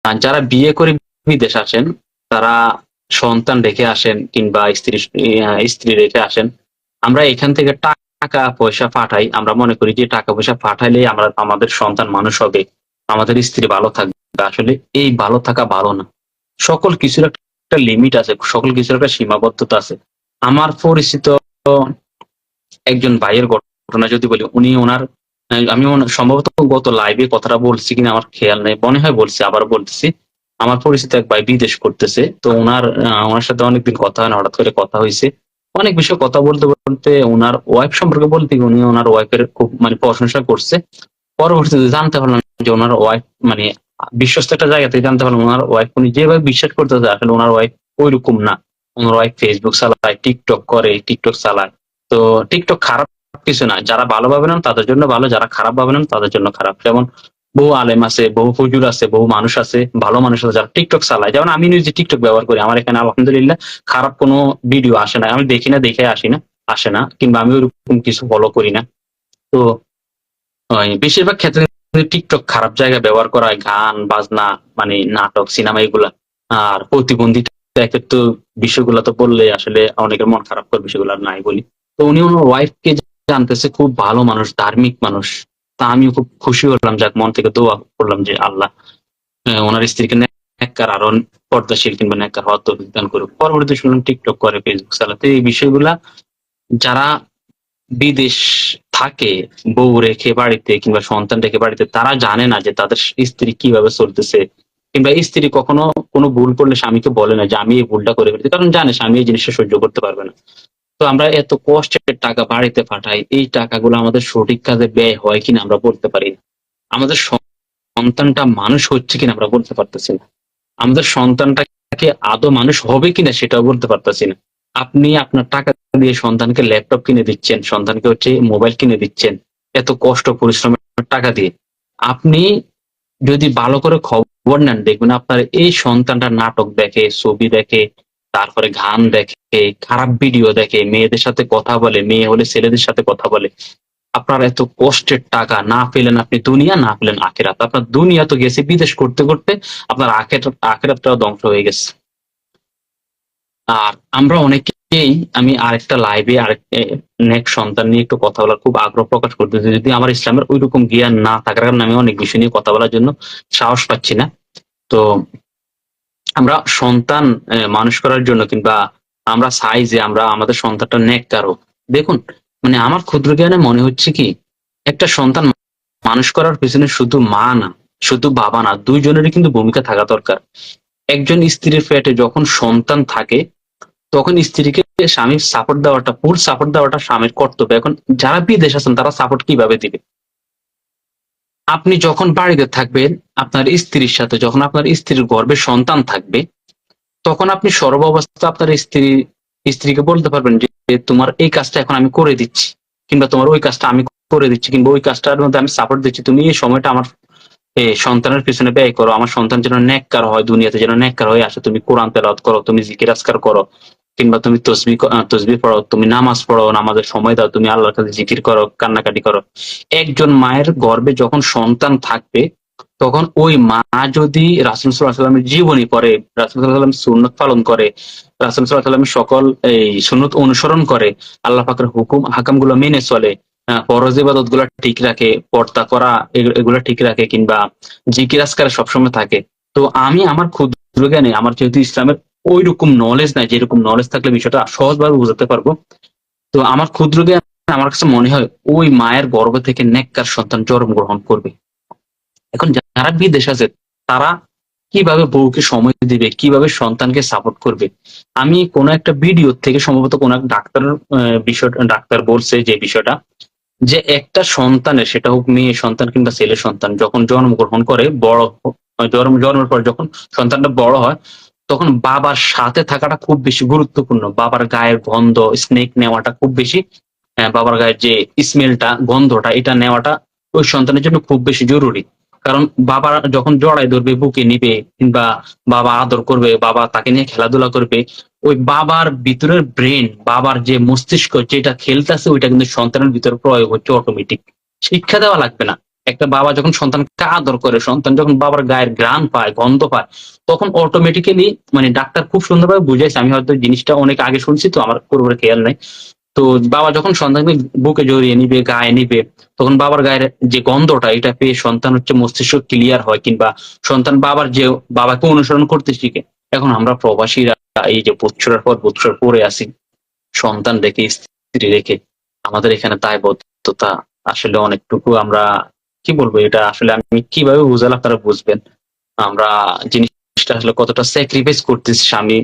যারা বিয়ে করে বিদেশ আসেন তারা সন্তান রেখে আসেন কিংবা স্ত্রী রেখে আসেন। আমরা এখান থেকে টাকা পয়সা পাঠাই, আমরা মনে করি যে টাকা পয়সা পাঠাইলে আমরা আমাদের সন্তান মানুষ হবে, আমাদের স্ত্রী ভালো থাকবে। আসলে এই ভালো থাকা ভালো না। সকল কিছুর একটা লিমিট আছে, সকল কিছুর একটা সীমাবদ্ধতা আছে। আমার পরিচিত একজন ভাইয়ের ঘটনা যদি বলি, উনি ওনার আমি সম্ভবত গত লাইভে কথাটা বলছি কিনা আমার খেয়াল নেই, মনে হয় বলছি, আবার বলতেছি। আমার পরিচিত এক ভাই বিদেশ করতেছে, তো ওনার সাথে অনেকদিন কথা হয় না, হঠাৎ করে কথা হয়েছে। অনেক বিষয়ে কথা বলতে বলতে ওনার ওয়াইফ সম্পর্কে বলতে গিয়ে উনি ওনার ওয়াইফের খুব মানে প্রশংসা করছে। পরবর্তীতে জানতে পারলাম যে ওনার ওয়াইফ মানে বিশ্বস্ত একটা জায়গা থেকে জানতে পারলাম ওনার ওয়াইফ, উনি যেভাবে বিশ্বাস করতেছে আসলে ওনার ওয়াইফ ওইরকম না। ওনার ওয়াইফ ফেসবুক চালায়, টিকটক করে, টিকটক চালায়। তো টিকটক খারাপ কিছু না, যারা ভালো ভাবে নেন তাদের জন্য ভালো, যারা খারাপ ভাবে নেন তাদের জন্য খারাপ। যেমন বহু আলেম আছে, বহু হুজুর আছে, বহু মানুষ আছে, ভালো মানুষ আছে যারা টিকটক চালায়। যেমন আমি নিজে টিকটক ব্যবহার করি, আমার এখানে আলহামদুলিল্লাহ খারাপ কোনো ভিডিও আসে না, আমি দেখি না, দেখে আসি না, আসে না, কিংবা আমি ওরকম কিছু ফলো করি না। তো বেশিরভাগ ক্ষেত্রে টিকটক খারাপ জায়গায় ব্যবহার করা হয়, গান বাজনা মানে নাটক সিনেমা এগুলা। আর প্রতিবন্ধী টাইপের তো বিষয়গুলো তো বললে আসলে অনেকের মন খারাপ করে, বিষয়গুলো আর নাই বলি। তো উনি ওনার ওয়াইফকে জানতেছে খুব ভালো মানুষ, ধার্মিক মানুষ। তা আমিও খুব খুশি হলাম, যাক মন থেকে দোয়া করলাম যে আল্লাহ ওনার স্ত্রীকে নেককার আরো পর্দাশীল কিংবা নেককার হওয়ার তৌফিক দান করুক। পরবর্তীতে শুনলাম টিকটক করে, ফেসবুক চালাতে। এই বিষয়গুলা যারা বিদেশ থাকে বউ রেখে বাড়িতে কিংবা সন্তান রেখে বাড়িতে, তারা জানে না যে তাদের স্ত্রী কিভাবে চলতেছে, কিংবা স্ত্রী কখনো কোনো ভুল করলে স্বামীকে বলে না যে আমি এই ভুলটা করে ফেলেছি, কারণ জানে স্বামী এই জিনিসটা সহ্য করতে পারবে না। তো আমরা এত কষ্টের টাকা বাড়িতে পাঠাই, এই টাকাগুলো আমাদের সঠিক কাজে ব্যয় হয় কিনা আমরা বলতে পারি না। আমাদের সন্তানটা মানুষ হচ্ছে কিনা আমরা বলতে পারতেছি না। আমাদের সন্তানটাকে আদৌ মানুষ হবে কিনা সেটাও বলতে পারতেছি না। আপনি আপনার টাকা দিয়ে সন্তানকে ল্যাপটপ কিনে দিচ্ছেন, সন্তানকে হচ্ছে মোবাইল কিনে দিচ্ছেন, এত কষ্ট পরিশ্রমের টাকা দিয়ে। আপনি যদি ভালো করে খবর নেন, দেখবেন আপনার এই সন্তানটা নাটক দেখে, ছবি দেখে, তারপরে গান দেখে, খারাপ ভিডিও দেখে, মেয়েদের সাথে কথা বলে, মেয়ে হলে ছেলেদের সাথে কথা বলে। আপনার এত কষ্টের টাকা না পেলেন আপনি দুনিয়া, না পেলেন আখিরাত। আপনার দুনিয়া তো গেছে বিদেশ করতে করতে, আপনার আখিরাতটাও ধ্বংস হয়ে গেছে। আর আমরা অনেকেই, আমি আরেকটা লাইভে নেক সন্তান নিয়ে একটু কথা বলার খুব আগ্রহ প্রকাশ করতেছি, যদি আমার ইসলামের ওইরকম জ্ঞান না থাকার কারণে আমি অনেক বিষয় নিয়ে কথা বলার জন্য সাহস পাচ্ছি না। তো আমরা সন্তান মানুষ করার জন্য, কিংবা আমরা চাই যে আমরা আমাদের সন্তানটা নেককার হোক। দেখুন, মানে আমার ক্ষুদ্র জ্ঞানে মনে হচ্ছে কি, একটা সন্তান মানুষ করার পেছনে শুধু মা না, শুধু বাবা না, দুইজনেরই কিন্তু ভূমিকা থাকা দরকার। একজন স্ত্রীর পেটে যখন সন্তান থাকে, তখন স্ত্রীকে স্বামীর সাপোর্ট দেওয়াটা, ফুল সাপোর্ট দেওয়াটা স্বামীর কর্তব্য। এখন যারা বিদেশ আছেন তারা সাপোর্ট কিভাবে দিবে? আপনি যখন বাড়িতে থাকবেন আপনার স্ত্রীর সাথে, যখন আপনার স্ত্রীর গর্ভে সন্তান থাকবে, তখন আপনি সর্বাবস্থা আপনার স্ত্রীকে বলতে পারবেন যে তোমার এই কাজটা এখন আমি করে দিচ্ছি, কিংবা তোমার ওই কাজটা আমি করে দিচ্ছি, কিংবা ওই কাজটার মধ্যে আমি সাপোর্ট দিচ্ছি, তুমি এই সময়টা আমার সন্তানের পিছনে ব্যয় করো। আমার সন্তান যেন নেককার হয়, দুনিয়াতে যেন নেককার হয়ে আসে। তুমি কোরআন তেলাওয়াত করো, তুমি জিকির আজকার করো, কিংবা তুমি তসবিহ পড়ো, তুমি নামাজ পড়ো, নামাজের সময় দাও, তুমি আল্লাহর কাছে জিকির করো, কান্নাকাটি করো। একজন মায়ের গর্ভে যখন সন্তান থাকবে, তখন ওই মা যদি রাসূল সাল্লাল্লাহু আলাইহি ওয়াসাল্লামের জীবনী পড়ে, রাসূল সাল্লাল্লাহু আলাইহি ওয়াসাল্লাম সুন্নত পালন করে, রাসূল সাল্লাল্লাহু আলাইহি ওয়াসাল্লামের সকল এই সুন্নত অনুসরণ করে, আল্লাহ পাকের হুকুম হাকাম গুলো মেনে চলে, ফরজ ইবাদত গুলা ঠিক রাখে, পর্দা করা এগুলা ঠিক রাখে, কিংবা জিকির আজকারে সবসময় থাকে। তো আমি আমার ক্ষুদ্র জ্ঞানে, আমার যেহেতু ইসলামের ওইরকম নলেজ নাই, যেরকম নলেজ থাকলে বিষয়টা সহজভাবে বুঝাতে পারবো। তো আমার ক্ষুদ্র জ্ঞান, আমার কাছে মনে হয় ওই মায়ের গর্ভ থেকে নেককার সন্তান জন্মগ্রহণ করবে। এখন যারা বিদেশ আছে তারা কিভাবে বউকে সময় দিবে, কিভাবে সন্তানকে সাপোর্ট করবে? আমি কোন একটা ভিডিও থেকে, সম্ভবত কোন এক ডাক্তারের ডাক্তার বলছে যে বিষয়টা, যে একটা সন্তানের, সেটা হোক মেয়ে সন্তান কিংবা ছেলে সন্তান, যখন জন্মগ্রহণ করে, জন্মের পর যখন সন্তানটা বড় হয়, তখন বাবার সাথে থাকাটা খুব বেশি গুরুত্বপূর্ণ। বাবার গায়ের গন্ধ, স্নেক নেওয়াটা খুব বেশি, বাবার গায়ের যে স্মেলটা, গন্ধটা, এটা নেওয়াটা ওই সন্তানের জন্য খুব বেশি জরুরি। কারণ বাবা যখন জড়ায় ধরবে, বুকে নিবে, কিংবা বাবা আদর করবে, বাবা তাকে নিয়ে খেলাধুলা করবে, ওই বাবার ভিতরের ব্রেন, বাবার যে মস্তিষ্ক যেটা খেলতেছে, ওইটা কিন্তু সন্তানের ভিতরে প্রয়োগ হচ্ছে অটোমেটিক। শিক্ষা দেওয়া লাগবে না। একটা বাবা যখন সন্তানকে আদর করে, সন্তান যখন বাবার গায়ের ঘ্রাণ পায়, গন্ধ পায়, তখন অটোমেটিক্যালি মানে ডাক্তার খুব সুন্দরভাবে বুঝাইছে। আমি হয়তো জিনিসটা অনেক আগে শুনছি তো আমার পুরোপুরি খেয়াল নাই। তো বাবা যখন সন্তানকে বুকে জড়িয়ে নিবে, গায়ে নিবে, তখন বাবার গায়ের যে গন্ধটা এটা পেয়ে সন্তান হচ্ছে মস্তিষ্ক ক্লিয়ার হয়, কিংবা সন্তান বাবাকে অনুসরণ করতে শিখে। এখন আমরা প্রবাসীরা এই যে বছরের পর বছর পরে আছি, সন্তান রেখে, স্ত্রী রেখে, আমাদের এখানে দায়বদ্ধতা আসলে অনেকটুকু আমরা কি বলবো, এটা আসলে আমি কিভাবে বুঝালে আপনারা বুঝবেন। আমরা জিনিসটা আসলে কতটা স্যাক্রিফাইস করতেছি স্বামী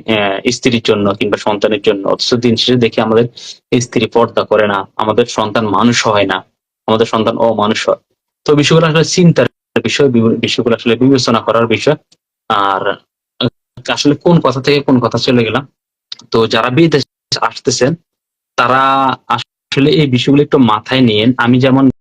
স্ত্রীর জন্য কিংবা সন্তানের জন্য, অথচ দিন শেষে দেখি আমাদের স্ত্রী পর্দা করে না, আমাদের সন্তান মানুষ হয় না, আমাদের সন্তান অমানুষ হয়। তো বিষয়গুলো আসলে চিন্তার বিষয়, বিষয়গুলো আসলে বিবেচনা করার বিষয়। আর আসলে কোন কথা থেকে কোন কথা চলে গেলাম। তো যারা বিদেশ আসতেছেন তারা আসলে এই বিষয়গুলো একটু মাথায় নিয়েন। আমি যেমন